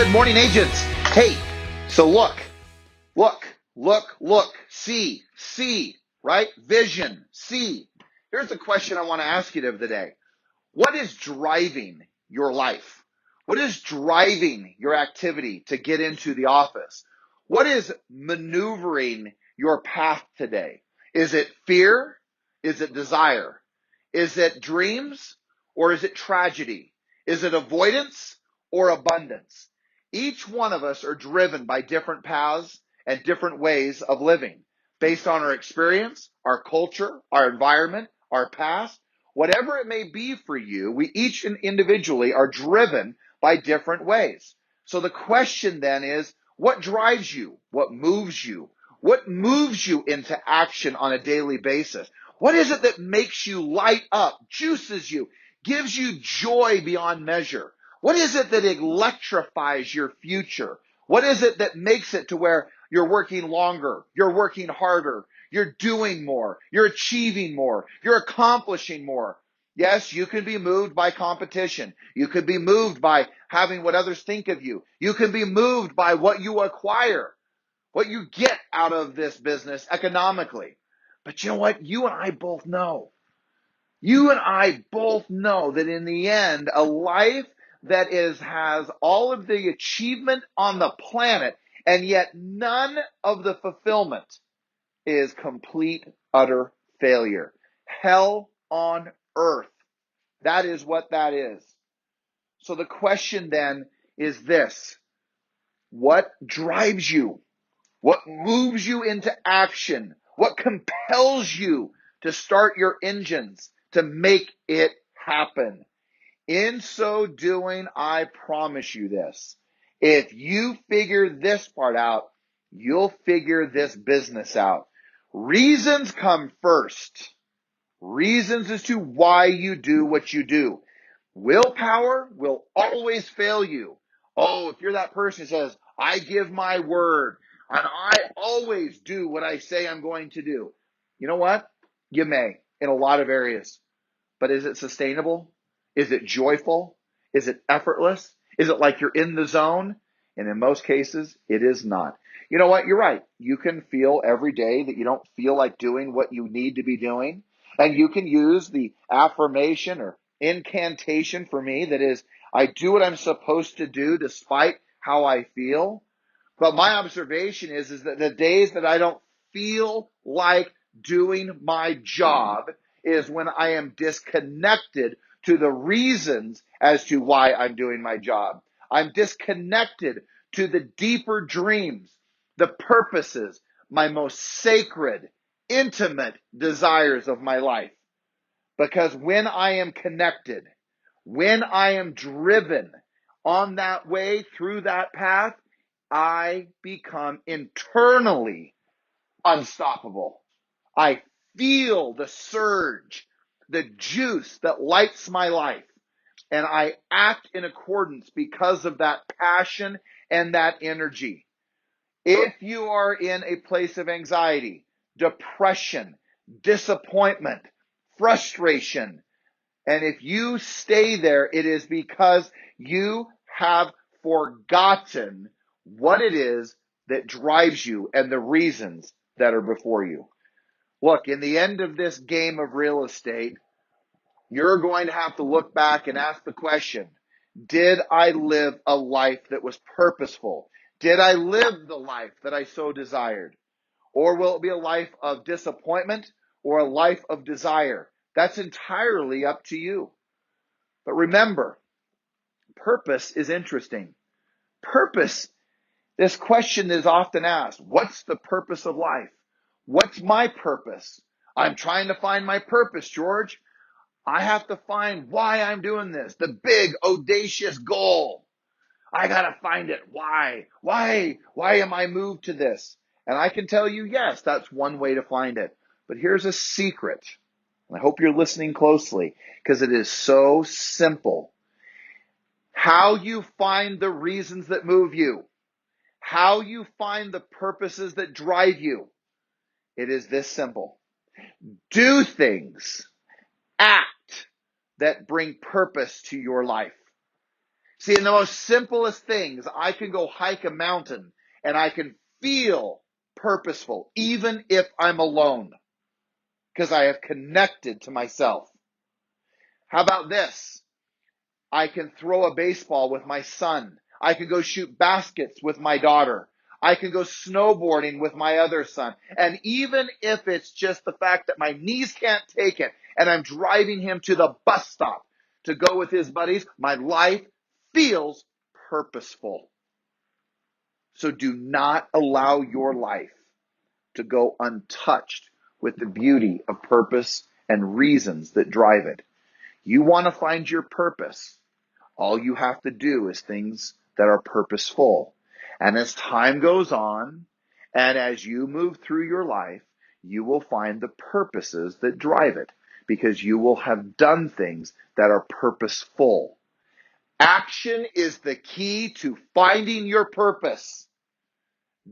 Good morning, agents. Hey, so look, see, right? Vision, see. Here's the question I want to ask you today. What is driving your life? What is driving your activity to get into the office? What is maneuvering your path today? Is it fear? Is it desire? Is it dreams or is it tragedy? Is it avoidance or abundance? Each one of us are driven by different paths and different ways of living based on our experience, our culture, our environment, our past. Whatever it may be for you, we each individually are driven by different ways. So the question then is, what drives you? What moves you? What moves you into action on a daily basis? What is it that makes you light up, juices you, gives you joy beyond measure? What is it that electrifies your future? What is it that makes it to where you're working longer, you're working harder, you're doing more, you're achieving more, you're accomplishing more? Yes, you can be moved by competition. You could be moved by having what others think of you. You can be moved by what you acquire, what you get out of this business economically. But you know what? You and I both know. You and I both know that in the end, a life that has all of the achievement on the planet and yet none of the fulfillment is complete, utter failure. Hell on earth. That is what that is. So the question then is this: what drives you? What moves you into action? What compels you to start your engines to make it happen? In so doing, I promise you this. If you figure this part out, you'll figure this business out. Reasons come first. Reasons as to why you do what you do. Willpower will always fail you. Oh, if you're that person who says, I give my word and I always do what I say I'm going to do. You know what? You may in a lot of areas. But is it sustainable? Is it joyful? Is it effortless? Is it like you're in the zone? And in most cases, it is not. You know what? You're right. You can feel every day that you don't feel like doing what you need to be doing. And you can use the affirmation or incantation for me that is, I do what I'm supposed to do despite how I feel. But my observation is that the days that I don't feel like doing my job is when I am disconnected to the reasons as to why I'm doing my job. I'm disconnected to the deeper dreams, the purposes, my most sacred, intimate desires of my life. Because when I am connected, when I am driven on that way through that path, I become internally unstoppable. I feel the surge, the juice that lights my life, and I act in accordance because of that passion and that energy. If you are in a place of anxiety, depression, disappointment, frustration, and if you stay there, it is because you have forgotten what it is that drives you and the reasons that are before you. Look, in the end of this game of real estate, you're going to have to look back and ask the question, did I live a life that was purposeful? Did I live the life that I so desired? Or will it be a life of disappointment or a life of desire? That's entirely up to you. But remember, purpose is interesting. Purpose, this question is often asked, what's the purpose of life? What's my purpose? I'm trying to find my purpose, George. I have to find why I'm doing this, the big, audacious goal. I got to find it. Why? Why am I moved to this? And I can tell you, yes, that's one way to find it. But here's a secret. I hope you're listening closely because it is so simple. How you find the reasons that move you, how you find the purposes that drive you, it is this simple. Do things, act that bring purpose to your life. See, in the most simplest things, I can go hike a mountain and I can feel purposeful, even if I'm alone, because I have connected to myself. How about this? I can throw a baseball with my son. I can go shoot baskets with my daughter. I can go snowboarding with my other son. And even if it's just the fact that my knees can't take it and I'm driving him to the bus stop to go with his buddies, my life feels purposeful. So do not allow your life to go untouched with the beauty of purpose and reasons that drive it. You want to find your purpose. All you have to do is things that are purposeful. And as time goes on, and as you move through your life, you will find the purposes that drive it, because you will have done things that are purposeful. Action is the key to finding your purpose.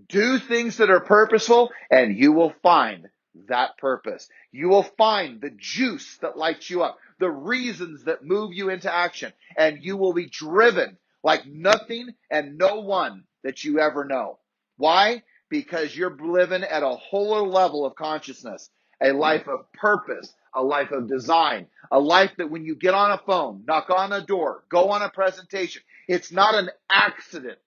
Do things that are purposeful, and you will find that purpose. You will find the juice that lights you up, the reasons that move you into action, and you will be driven like nothing and no one that you ever know. Why? Because you're living at a whole level of consciousness, a life of purpose, a life of design, a life that when you get on a phone, knock on a door, go on a presentation, it's not an accident.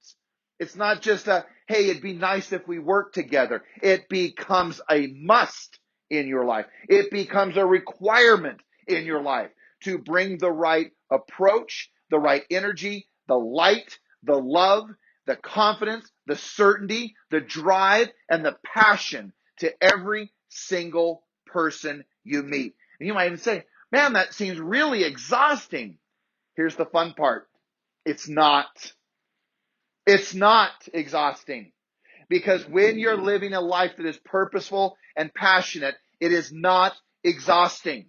It's not just a, hey, it'd be nice if we worked together. It becomes a must in your life. It becomes a requirement in your life to bring the right approach, the right energy, the light, the love, the confidence, the certainty, the drive, and the passion to every single person you meet. And you might even say, man, that seems really exhausting. Here's the fun part. It's not. It's not exhausting, because when you're living a life that is purposeful and passionate, it is not exhausting.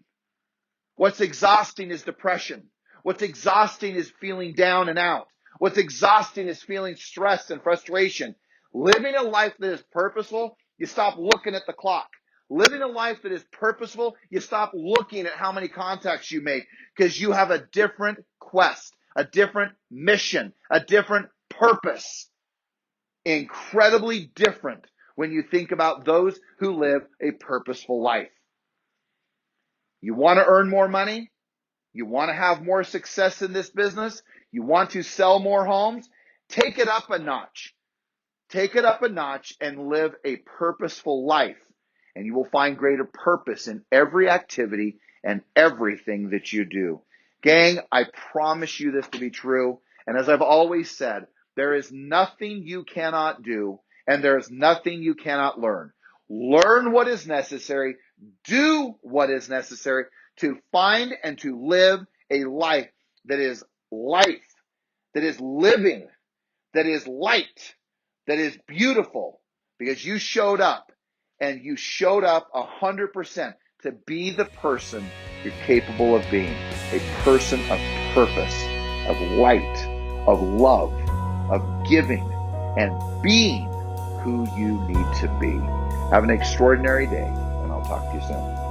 What's exhausting is depression. What's exhausting is feeling down and out. What's exhausting is feeling stress and frustration. Living a life that is purposeful, you stop looking at the clock. Living a life that is purposeful, you stop looking at how many contacts you make, because you have a different quest, a different mission, a different purpose. Incredibly different when you think about those who live a purposeful life. You want to earn more money? You want to have more success in this business? You want to sell more homes? Take it up a notch. Take it up a notch and live a purposeful life. And you will find greater purpose in every activity and everything that you do. Gang, I promise you this to be true. And as I've always said, there is nothing you cannot do, and there is nothing you cannot learn. Learn what is necessary. Do what is necessary to find and to live a life that is life, that is living, that is light, that is beautiful, because you showed up, and you showed up 100% to be the person you're capable of being, a person of purpose, of light, of love, of giving, and being who you need to be. Have an extraordinary day, and I'll talk to you soon.